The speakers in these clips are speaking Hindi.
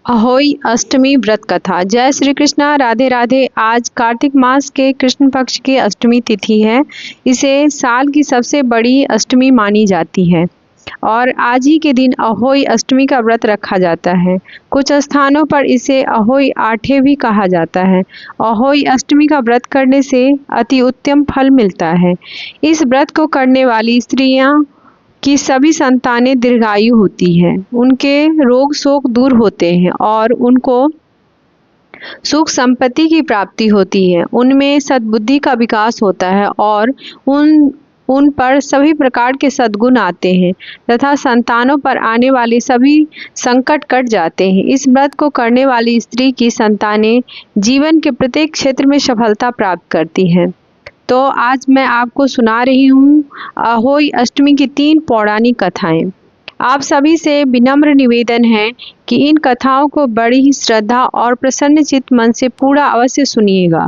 अहोई अष्टमी व्रत कथा। जय श्री कृष्णा, राधे राधे। आज कार्तिक मास के कृष्ण पक्ष की अष्टमी तिथि है। इसे साल की सबसे बड़ी अष्टमी मानी जाती है और आज ही के दिन अहोई अष्टमी का व्रत रखा जाता है। कुछ स्थानों पर इसे अहोई आठे भी कहा जाता है। अहोई अष्टमी का व्रत करने से अति उत्तम फल मिलता है। इस व्रत को करने वाली स्त्रियां की सभी संतानें दीर्घायु होती हैं, उनके रोग शोक दूर होते हैं और उनको सुख संपत्ति की प्राप्ति होती है। उनमें सद्बुद्धि का विकास होता है और उन पर सभी प्रकार के सद्गुण आते हैं तथा संतानों पर आने वाले सभी संकट कट जाते हैं। इस व्रत को करने वाली स्त्री की संतानें जीवन के प्रत्येक क्षेत्र में सफलता प्राप्त करती हैं। तो आज मैं आपको सुना रही हूँ अहोई अष्टमी की 3 पौराणिक कथाएं। आप सभी से विनम्र निवेदन है कि इन कथाओं को बड़ी ही श्रद्धा और प्रसन्न चित्त मन से पूरा अवश्य सुनिएगा।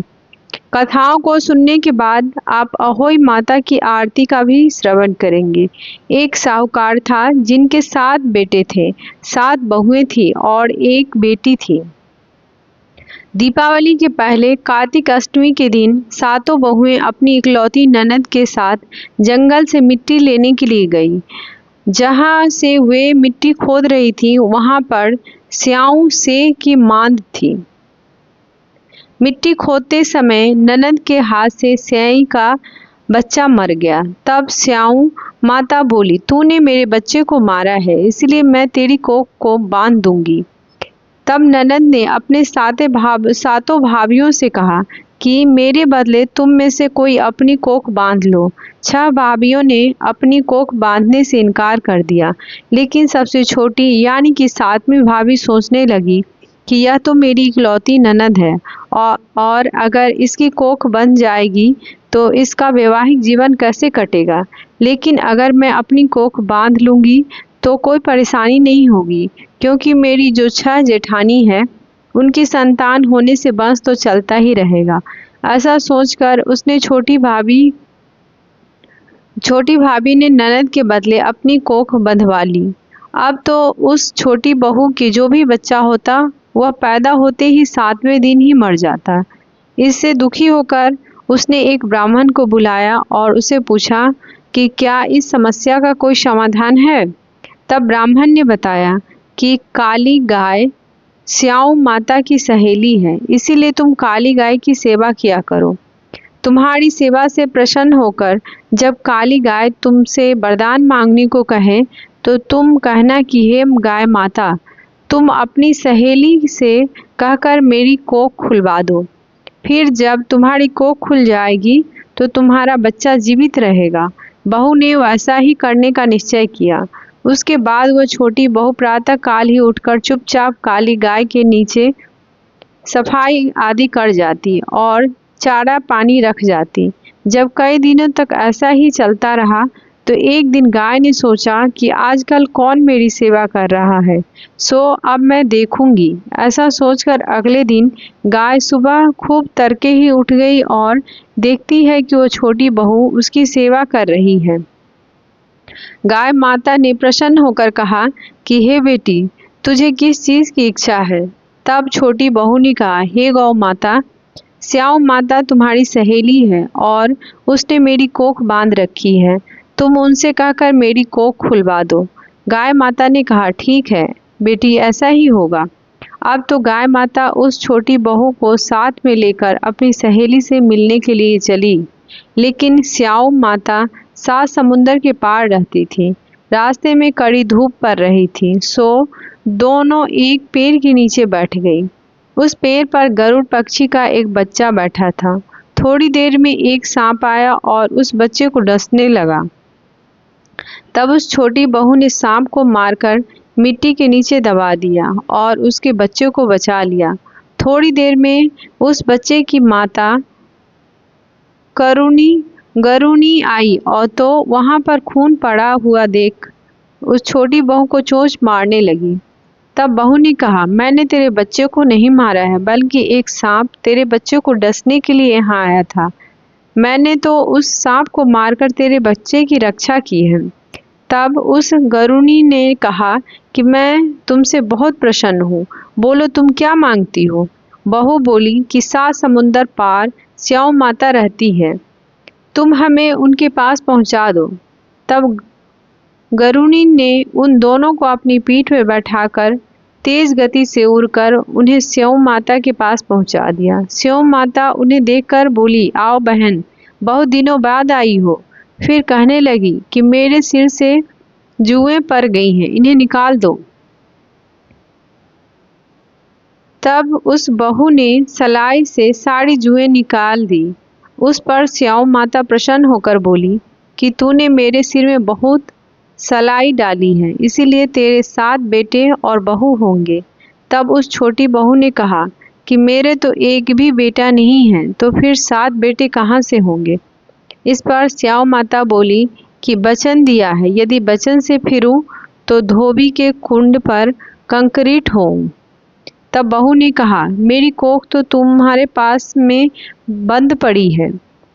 कथाओं को सुनने के बाद आप अहोई माता की आरती का भी श्रवण करेंगे। एक साहूकार था जिनके 7 बेटे थे, 7 बहुएं थी और एक बेटी थी। दीपावली के पहले कार्तिक अष्टमी के दिन सातों बहुएं अपनी इकलौती ननद के साथ जंगल से मिट्टी लेने के लिए गई। जहां से वे मिट्टी खोद रही थी वहां पर स्याऊ से की मांद थी। मिट्टी खोदते समय ननद के हाथ से स्याई का बच्चा मर गया। तब स्याऊ माता बोली, तूने मेरे बच्चे को मारा है, इसलिए मैं तेरी कोख को बांध दूंगी। तब ननद ने अपने सातों भाभियों से कहा कि मेरे बदले तुम में से कोई अपनी कोख बांध लो। 6 भाभियों ने अपनी कोख बांधने से इनकार कर दिया, लेकिन सबसे छोटी यानी कि 7वीं भाभी सोचने लगी कि यह तो मेरी इकलौती ननद है और अगर इसकी कोख बन जाएगी तो इसका वैवाहिक जीवन कैसे कटेगा। लेकिन अगर मैं अपनी कोख बांध लूँगी तो कोई परेशानी नहीं होगी, क्योंकि मेरी जो 6 जेठानी है उनकी संतान होने से वंश तो चलता ही रहेगा। ऐसा सोचकर उसने छोटी भाभी ने ननद के बदले अपनी कोख बंधवा ली। अब तो उस छोटी बहू की जो भी बच्चा होता वह पैदा होते ही 7वें दिन ही मर जाता। इससे दुखी होकर उसने एक ब्राह्मण को बुलाया और उसे पूछा कि क्या इस समस्या का कोई समाधान है। तब ब्राह्मण ने बताया कि काली गाय स्याऊ माता की सहेली है, इसीलिए तुम काली गाय की सेवा किया करो। तुम्हारी सेवा से प्रसन्न होकर जब काली गाय तुमसे वरदान मांगने को कहे तो तुम कहना कि हे गाय माता, तुम अपनी सहेली से कहकर मेरी कोख खुलवा दो। फिर जब तुम्हारी कोख खुल जाएगी तो तुम्हारा बच्चा जीवित रहेगा। बहू ने वैसा ही करने का निश्चय किया। उसके बाद वह छोटी बहू प्रातः काल ही उठकर चुपचाप काली गाय के नीचे सफाई आदि कर जाती और चारा पानी रख जाती। जब कई दिनों तक ऐसा ही चलता रहा तो एक दिन गाय ने सोचा कि आजकल कौन मेरी सेवा कर रहा है, सो अब मैं देखूंगी। ऐसा सोचकर अगले दिन गाय सुबह खूब तड़के ही उठ गई और देखती है कि वो छोटी बहू उसकी सेवा कर रही है। गाय माता ने प्रसन्न होकर कहा कि हे बेटी, तुझे किस चीज़ की इच्छा है। तब छोटी बहू ने कहा, हे गौ माता, स्याऊ माता तुम्हारी सहेली है और उसने मेरी कोख बांध रखी है, तुम उनसे कहकर मेरी कोख खुलवा दो। गाय माता ने कहा, ठीक है बेटी, ऐसा ही होगा। अब तो गाय माता उस छोटी बहू को साथ में लेकर अपनी सहेली से मिलने के लिए चली, लेकिन स्याऊ माता 7 समुंदर के पार रहती थी। रास्ते में कड़ी धूप पड़ रही थी, सो दोनों एक पेड़ के नीचे बैठ गई। उस पेड़ पर गरुड़ पक्षी का एक बच्चा बैठा था। थोड़ी देर में एक सांप आया और उस बच्चे को डसने लगा। तब उस छोटी बहू ने सांप को मारकर मिट्टी के नीचे दबा दिया और उसके बच्चे को बचा लिया। थोड़ी देर में उस बच्चे की माता गरुणी आई और तो वहां पर खून पड़ा हुआ देख उस छोटी बहू को चोंच मारने लगी। तब बहू ने कहा, मैंने तेरे बच्चे को नहीं मारा है, बल्कि एक सांप तेरे बच्चे को डसने के लिए यहाँ आया था। मैंने तो उस सांप को मारकर तेरे बच्चे की रक्षा की है। तब उस गरुणी ने कहा कि मैं तुमसे बहुत प्रसन्न हूँ बोलो तुम क्या मांगती हो। बहू बोली कि 7 समुंदर पार स्याऊ माता रहती है, तुम हमें उनके पास पहुंचा दो। तब गरुणी ने उन दोनों को अपनी पीठ में बैठाकर तेज गति से उड़कर उन्हें स्याऊ माता के पास पहुंचा दिया। स्याऊ माता उन्हें देखकर बोली, आओ बहन, बहुत दिनों बाद आई हो। फिर कहने लगी कि मेरे सिर से जुएं पड़ गई हैं, इन्हें निकाल दो। तब उस बहू ने सलाई से सारी जुएं निकाल दी। उस पर स्याऊ माता प्रसन्न होकर बोली कि तूने मेरे सिर में बहुत सलाई डाली है, इसीलिए तेरे 7 बेटे और बहू होंगे। तब उस छोटी बहू ने कहा कि मेरे तो एक भी बेटा नहीं है, तो फिर 7 बेटे कहाँ से होंगे। इस पर स्याऊ माता बोली कि वचन दिया है, यदि वचन से फिरूं तो धोबी के कुंड पर कंकरीट होऊं। तब बहू ने कहा, मेरी कोख तो तुम्हारे पास में बंद पड़ी है।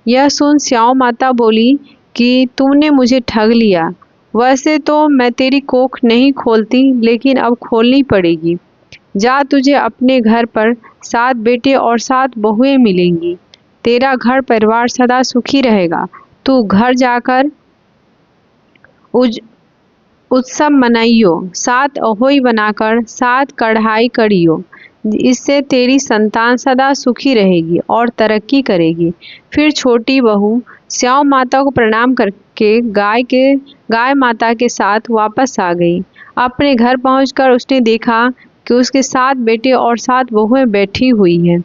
यह सुन स्याऊ माता बोली कि तुमने मुझे ठग लिया। वैसे तो मैं तेरी कोख नहीं खोलती, लेकिन अब खोलनी पड़ेगी। जा, तुझे अपने घर पर 7 बेटे और 7 बहुएं मिलेंगी। तेरा घर परिवार सदा सुखी रहेगा। तू घर जाकर उत्सव मनाइयो, 7 अहोई बनाकर 7 कढ़ाई करियो। इससे तेरी संतान सदा सुखी रहेगी और तरक्की करेगी। फिर छोटी बहू स्याऊ माता को प्रणाम करके गाय माता के साथ वापस आ गई। अपने घर पहुंचकर उसने देखा कि उसके 7 बेटे और 7 बहुएं बैठी हुई हैं।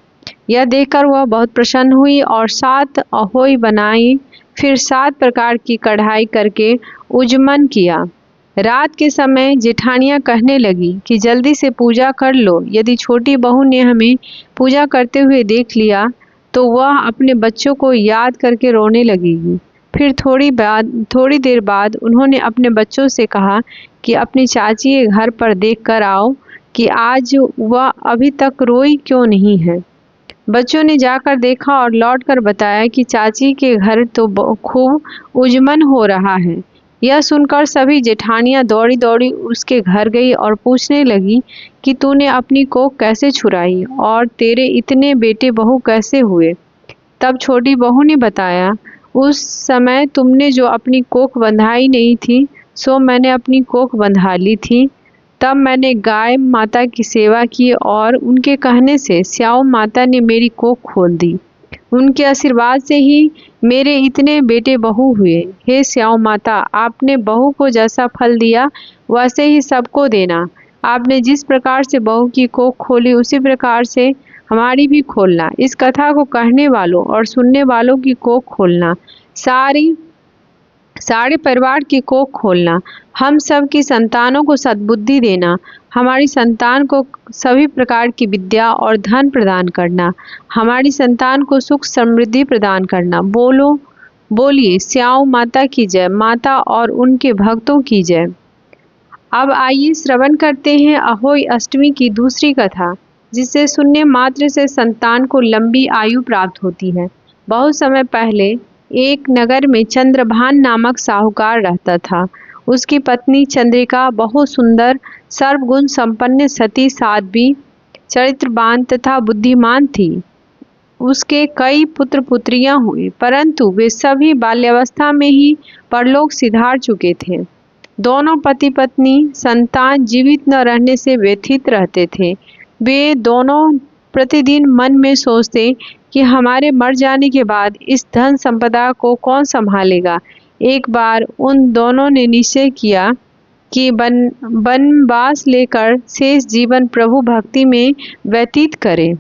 यह देखकर वह बहुत प्रसन्न हुई और 7 अहोई बनाई। फिर 7 प्रकार की कढ़ाई करके उजमन किया। रात के समय जेठानियां कहने लगी कि जल्दी से पूजा कर लो, यदि छोटी बहू ने हमें पूजा करते हुए देख लिया तो वह अपने बच्चों को याद करके रोने लगेगी। फिर थोड़ी देर बाद उन्होंने अपने बच्चों से कहा कि अपनी चाची के घर पर देख कर आओ कि आज वह अभी तक रोई क्यों नहीं है। बच्चों ने जाकर देखा और लौटकर बताया कि चाची के घर तो खूब उजमन हो रहा है। यह सुनकर सभी जेठानियां दौड़ी दौड़ी उसके घर गई और पूछने लगी कि तूने अपनी कोख कैसे छुड़ाई और तेरे इतने बेटे बहू कैसे हुए। तब छोटी बहू ने बताया, उस समय तुमने जो अपनी कोख बंधाई नहीं थी, सो मैंने अपनी कोख बंधा ली थी। तब मैंने गाय माता की सेवा की और उनके कहने से स्याऊ माता ने मेरी कोख खोल दी। उनके आशीर्वाद से ही मेरे इतने बेटे बहू हुए। हे स्याऊ माता, आपने बहू को जैसा फल दिया वैसे ही सबको देना। आपने जिस प्रकार से बहू की कोख खोली उसी प्रकार से हमारी भी खोलना। इस कथा को कहने वालों और सुनने वालों की कोख खोलना, सारे परिवार की कोख खोलना। हम सब की संतानों को सद्बुद्धि देना, हमारी संतान को सभी प्रकार की विद्या और धन प्रदान करना, हमारी संतान को सुख समृद्धि प्रदान करना। बोलिए स्याऊ माता की जय, माता और उनके भक्तों की जय। अब आइए श्रवण करते हैं अहोई अष्टमी की दूसरी कथा, जिसे सुनने मात्र से संतान को लंबी आयु प्राप्त होती है। बहुत समय पहले एक नगर में चंद्रभान नामक साहूकार रहता था। उसकी पत्नी चंद्रिका बहुत सुंदर, सर्वगुण संपन्न, सती, साध्वी, चरित्रवान तथा बुद्धिमान थी। उसके कई पुत्र पुत्रियां हुए, परंतु वे सभी बाल्यावस्था में ही परलोक सिधार चुके थे। दोनों पति पत्नी संतान जीवित न रहने से व्यथित रहते थे। वे दोनों प्रतिदिन मन में सोचते कि हमारे मर जाने के बाद इस धन संपदा को कौन संभालेगा। एक बार उन दोनों ने निश्चय किया कि वनवास लेकर शेष जीवन प्रभु भक्ति में व्यतीत करें।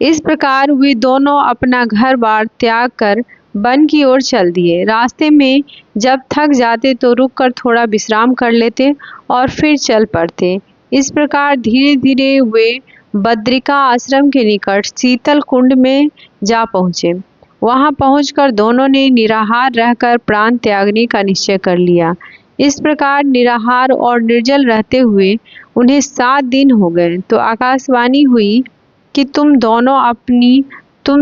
इस प्रकार वे दोनों अपना घर बार त्याग कर वन की ओर चल दिए। रास्ते में जब थक जाते तो रुककर थोड़ा विश्राम कर लेते और फिर चल पड़ते। इस प्रकार धीरे धीरे वे बद्रिका आश्रम के निकट शीतल कुंड में जा पहुँचे। वहां पहुंचकर दोनों ने निराहार रहकर प्राण त्यागने का निश्चय कर लिया। इस प्रकार निराहार और निर्जल रहते हुए उन्हें 7 दिन हो गए तो आकाशवाणी हुई कि तुम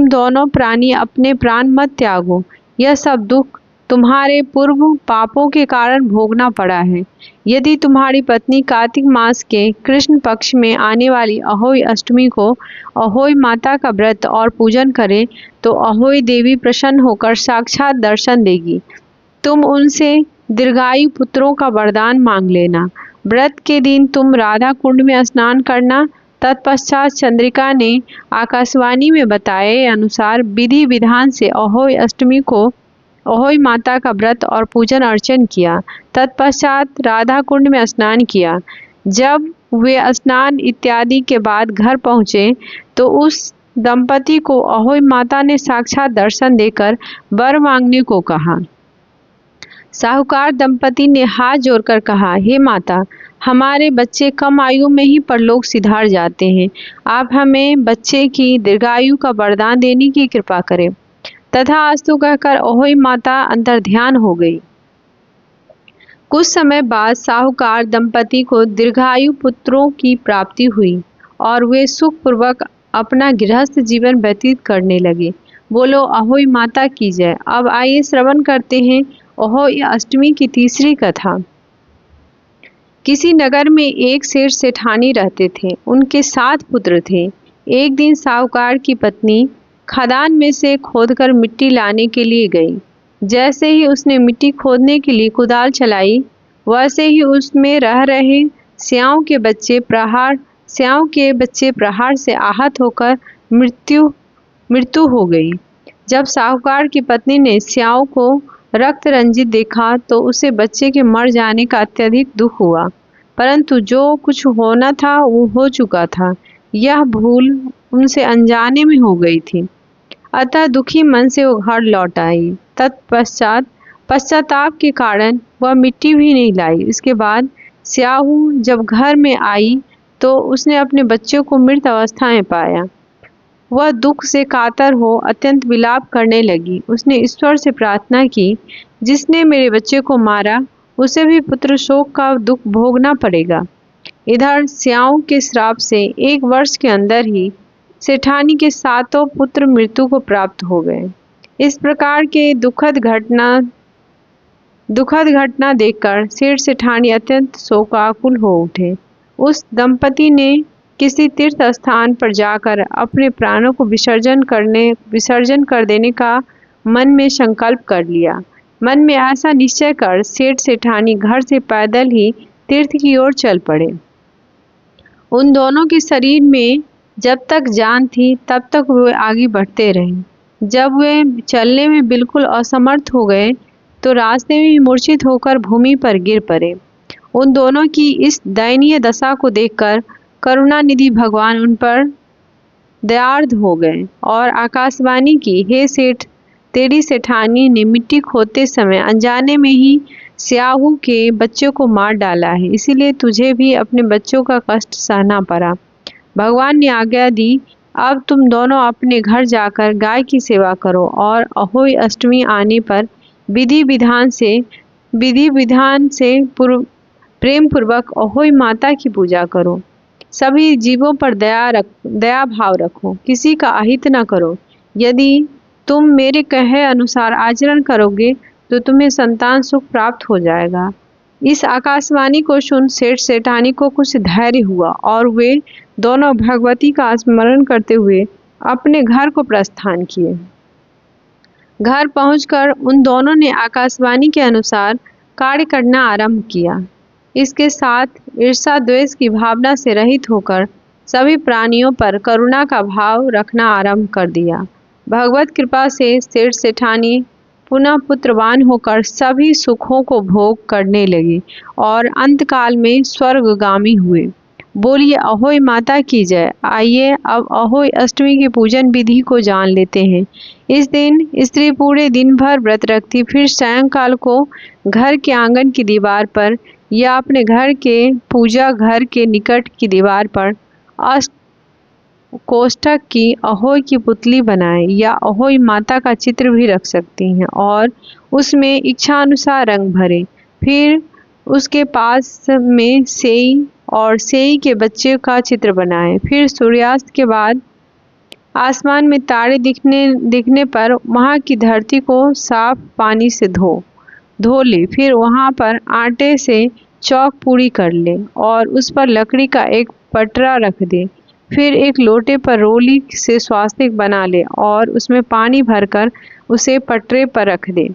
दोनों प्राणी अपने प्राण मत त्यागो। यह सब दुख तुम्हारे पूर्व पापों के कारण भोगना पड़ा है। यदि तुम्हारी पत्नी कार्तिक मास के कृष्ण पक्ष में आने वाली अहोई अष्टमी को अहोई माता का व्रत और पूजन करे तो अहोई देवी प्रसन्न होकर साक्षात दर्शन देगी। तुम उनसे दीर्घायु पुत्रों का वरदान मांग लेना। व्रत के दिन तुम राधा कुंड में स्नान करना। तत्पश्चात चंद्रिका ने आकाशवाणी में बताए अनुसार विधि विधान से अहोई अष्टमी को अहोई माता का व्रत और पूजन अर्चन किया। तत्पश्चात राधा कुंड में स्नान किया। जब वे स्नान इत्यादि के बाद घर पहुँचे तो उस दंपति को अहोई माता ने साक्षात दर्शन देकर वर मांगने को कहा। साहूकार दंपति ने हाथ जोड़कर कहा, हे माता, हमारे बच्चे कम आयु में ही परलोक सिधार जाते हैं। आप हमें बच्चे की दीर्घायु का वरदान देने की कृपा करें। तथास्तु कहकर अहोई माता अंतर्ध्यान हो गई। कुछ समय बाद साहूकार दंपति को दीर्घायु पुत्रों की प्राप्ति हुई और वे सुखपूर्वक अपना गृहस्थ जीवन व्यतीत करने लगे। बोलो अहोई माता की जय। अब आइए श्रवण करते हैं अहोई अष्टमी की तीसरी कथा। किसी नगर में एक सेठ सेठानी रहते थे। उनके 7 पुत्र थे। एक दिन साहूकार की पत्नी खदान में से खोदकर मिट्टी लाने के लिए गई। जैसे ही उसने मिट्टी खोदने के लिए कुदाल चलाई, वैसे ही उसमें रह रहे स्याओं के बच्चे प्रहार से आहत होकर मृत्यु हो गई। जब साहूकार की पत्नी ने स्याओं को रक्त रंजित देखा तो उसे बच्चे के मर जाने का अत्यधिक दुख हुआ, परंतु जो कुछ होना था वो हो चुका था। यह भूल उनसे अनजाने में हो गई थी। अतः दुखी मन से वो घर लौट आई। तत्पश्चात पश्चाताप के कारण वह मिट्टी भी नहीं लाई। इसके बाद स्याहू जब घर में आई तो उसने अपने बच्चों को मृत अवस्था में पाया। वह दुख से कातर हो अत्यंत विलाप करने लगी। उसने ईश्वर से प्रार्थना की, जिसने मेरे बच्चे को मारा उसे भी पुत्र शोक का दुख भोगना पड़ेगा। इधर स्याओं के श्राप से 1 वर्ष के अंदर ही सेठानी के 7 पुत्र मृत्यु को प्राप्त हो गए। इस प्रकार के दुखद घटना देखकर सेठ सेठानी अत्यंत शोकाकुल हो उठे। उस दंपति ने किसी तीर्थ स्थान पर जाकर अपने प्राणों को विसर्जन कर देने का मन में संकल्प कर लिया। मन में ऐसा निश्चय कर सेठ सेठानी घर से पैदल ही तीर्थ की ओर चल पड़े। उन दोनों के शरीर में जब तक जान थी तब तक वे आगे बढ़ते रहे। जब वे चलने में बिल्कुल असमर्थ हो गए तो रास्ते में मूर्छित होकर भूमि पर गिर पड़े। उन दोनों की इस दयनीय दशा को देखकर करुणानिधि भगवान उन पर दयार्द हो गए और आकाशवाणी की, हे सेठ, तेरी सेठानी ने मिट्टी खोदते समय अनजाने में ही स्याहू के बच्चों को मार डाला है, इसीलिए तुझे भी अपने बच्चों का कष्ट सहना पड़ा। भगवान ने आज्ञा दी, अब तुम दोनों अपने घर जाकर गाय की सेवा करो और अहोई अष्टमी आने पर विधि विधान से प्रेम पूर्वक अहोई माता की पूजा करो। सभी जीवों पर दया भाव रखो, किसी का अहित न करो। यदि तुम मेरे कहे अनुसार आचरण करोगे तो तुम्हें संतान सुख प्राप्त हो जाएगा। इस आकाशवाणी को सुन सेठ सेठानी को कुछ धैर्य हुआ और वे दोनों भगवती का स्मरण करते हुए अपने घर को प्रस्थान किए। घर पहुंचकर उन दोनों ने आकाशवाणी के अनुसार कार्य करना आरंभ किया। इसके साथ ईर्षा द्वेष की भावना से रहित होकर सभी प्राणियों पर करुणा का भाव रखना आरंभ कर दिया। भगवत कृपा से सेठ सेठानी पुनः पुत्रवान होकर सभी सुखों को भोग करने लगे और अंतकाल में स्वर्गगामी हुए। बोलिए अहोई माता की जय। आइए अब अहोई अष्टमी की पूजन विधि को जान लेते हैं। इस दिन स्त्री पूरे दिन भर व्रत रखती, फिर सायंकाल को घर के आंगन की दीवार पर या अपने घर के पूजा घर के निकट की दीवार पर अष्ट कोष्ठक की अहोई की पुतली बनाएं या अहोई माता का चित्र भी रख सकती हैं और उसमें इच्छा अनुसार रंग भरें। फिर उसके पास में सेई और सेई के बच्चे का चित्र बनाएं। फिर सूर्यास्त के बाद आसमान में तारे दिखने पर वहाँ की धरती को साफ पानी से धो ले। फिर वहाँ पर आटे से चौक पूरी कर ले और उस पर लकड़ी का एक पटरा रख दे। फिर एक लोटे पर रोली से स्वास्तिक बना ले और उसमें पानी भरकर उसे पटरे पर रख दे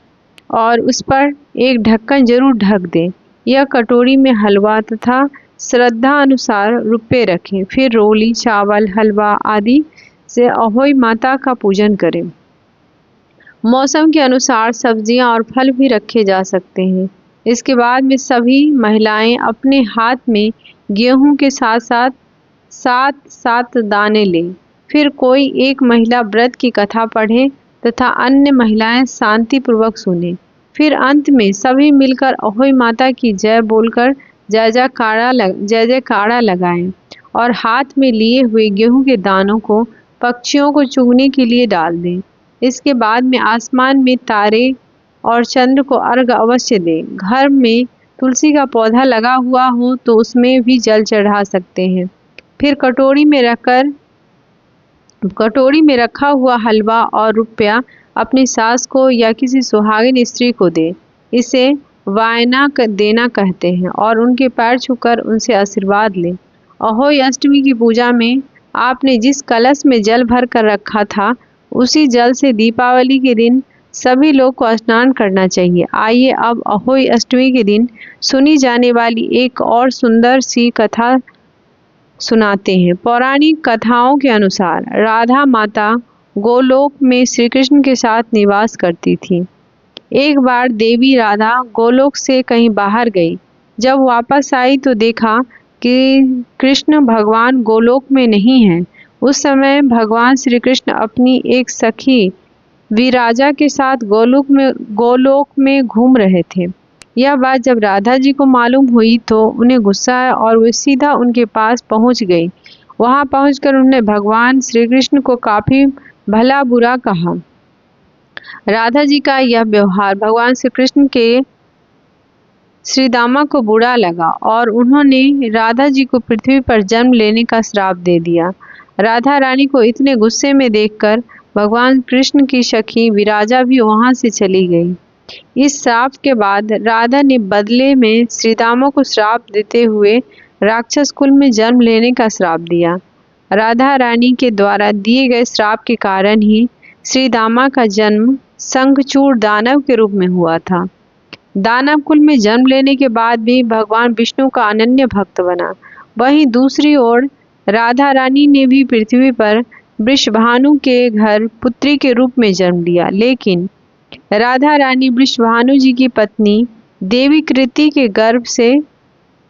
और उस पर एक ढक्कन जरूर ढक दे। यह कटोरी में हलवा तथा श्रद्धा अनुसार रुपये रखें। फिर रोली, चावल, हलवा आदि से अहोई माता का पूजन करें। मौसम के अनुसार सब्जियां और फल भी रखे जा सकते हैं। इसके बाद में सभी महिलाएं अपने हाथ में गेहूं के साथ साथ 7 दाने लें। फिर कोई एक महिला व्रत की कथा पढ़े तथा अन्य महिलाएं शांतिपूर्वक सुने। फिर अंत में सभी मिलकर अहोई माता की जय बोलकर जय जयकारा लगाएं और हाथ में लिए हुए गेहूं के दानों को पक्षियों को चुगने के लिए डाल दें। इसके बाद में आसमान में तारे और चंद्र को अर्घ अवश्य दें। घर में तुलसी का पौधा लगा हुआ हो तो उसमें भी जल चढ़ा सकते हैं। फिर कटोरी में रखा हुआ हलवा और रुपया अपनी सास को या किसी सुहागिन स्त्री को दे। इसे वायना देना कहते हैं और उनके पैर छूकर उनसे आशीर्वाद लें। अहोई अष्टमी की पूजा में आपने जिस कलश में जल भर कर रखा था उसी जल से दीपावली के दिन सभी लोग को स्नान करना चाहिए। आइए अब अहोई अष्टमी के दिन सुनी जाने वाली एक और सुंदर सी कथा सुनाते हैं। पौराणिक कथाओं के अनुसार राधा माता गोलोक में श्री कृष्ण के साथ निवास करती थी। एक बार देवी राधा गोलोक से कहीं बाहर गई। जब वापस आई तो देखा कि कृष्ण भगवान गोलोक में नहीं हैं। उस समय भगवान श्री कृष्ण अपनी एक सखी विराजा के साथ गोलोक में घूम रहे थे। यह बात जब राधा जी को मालूम हुई तो उन्हें गुस्सा आया और वे सीधा उनके पास पहुंच गई। वहां पहुंचकर उन्होंने भगवान श्री कृष्ण को काफी भला बुरा कहा। राधा जी का यह व्यवहार भगवान श्री कृष्ण के श्रीदामा को बुरा लगा और उन्होंने राधा जी को पृथ्वी पर जन्म लेने का श्राप दे दिया। राधा रानी को इतने गुस्से में देखकर भगवान कृष्ण की सखी विराजा भी वहां से चली गई। इस श्राप के बाद राधा ने बदले में श्रीदामा को श्राप देते हुए राक्षस कुल में जन्म लेने का श्राप दिया। राधा रानी के द्वारा दिए गए श्राप के कारण ही श्रीदामा का जन्म शंखचूड़ दानव के रूप में हुआ था। दानव कुल में जन्म लेने के बाद भी भगवान विष्णु का अनन्य भक्त बना। वहीं दूसरी ओर राधा रानी ने भी पृथ्वी पर वृषभानु के घर पुत्री के रूप में जन्म लिया। लेकिन राधा रानी वृषभानु जी की पत्नी देवी कृति के गर्भ से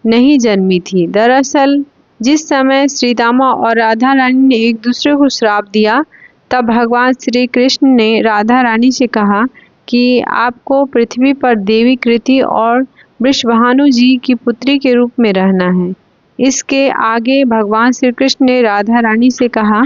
नहीं जन्मी थी। दरअसल जिस समय श्रीदामा और राधा रानी ने एक दूसरे को श्राप दिया तब भगवान श्री कृष्ण ने राधा रानी से कहा कि आपको पृथ्वी पर देवी कृति और वृषभानु जी की पुत्री के रूप में रहना है। इसके आगे भगवान श्री कृष्ण ने राधा रानी से कहा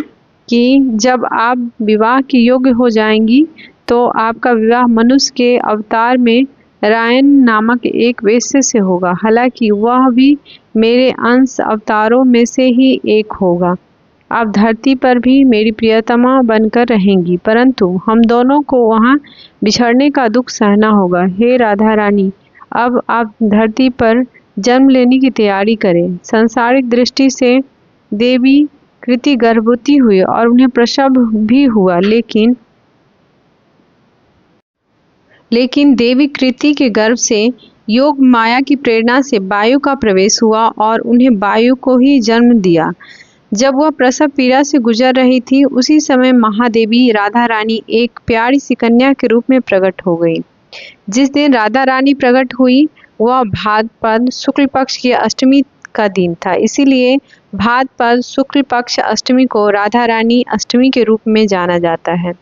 कि जब आप विवाह के योग्य हो जाएंगी तो आपका विवाह मनुष्य के अवतार में रायन नामक एक वेश्या से होगा। हालांकि वह भी मेरे अंश अवतारों में से ही एक होगा। आप धरती पर भी मेरी प्रियतमा बनकर रहेंगी, परंतु हम दोनों को वहाँ बिछड़ने का दुख सहना होगा। हे राधा रानी, अब आप धरती पर जन्म लेने की तैयारी करें। सांसारिक दृष्टि से देवी कृति गर्भवती हुई और उन्हें प्रसव भी हुआ, लेकिन देवी कृति के गर्भ से योग माया की प्रेरणा से वायु का प्रवेश हुआ और उन्हें वायु को ही जन्म दिया। जब वह प्रसव पीड़ा से गुजर रही थी उसी समय महादेवी राधा रानी एक प्यारी सी कन्या के रूप में प्रकट हो गई। जिस दिन राधा रानी प्रकट हुई वह भाद्रपद शुक्ल पक्ष की अष्टमी का दिन था। इसीलिए भाद्रपद शुक्ल पक्ष अष्टमी को राधा रानी अष्टमी के रूप में जाना जाता है।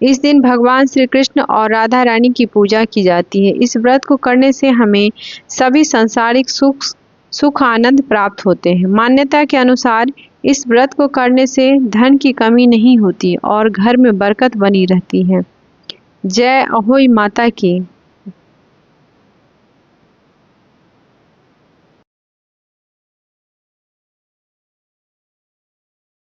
इस दिन भगवान श्री कृष्ण और राधा रानी की पूजा की जाती है। इस व्रत को करने से हमें सभी सांसारिक सुख आनंद प्राप्त होते हैं। मान्यता के अनुसार इस व्रत को करने से धन की कमी नहीं होती और घर में बरकत बनी रहती है। जय अहोई माता की।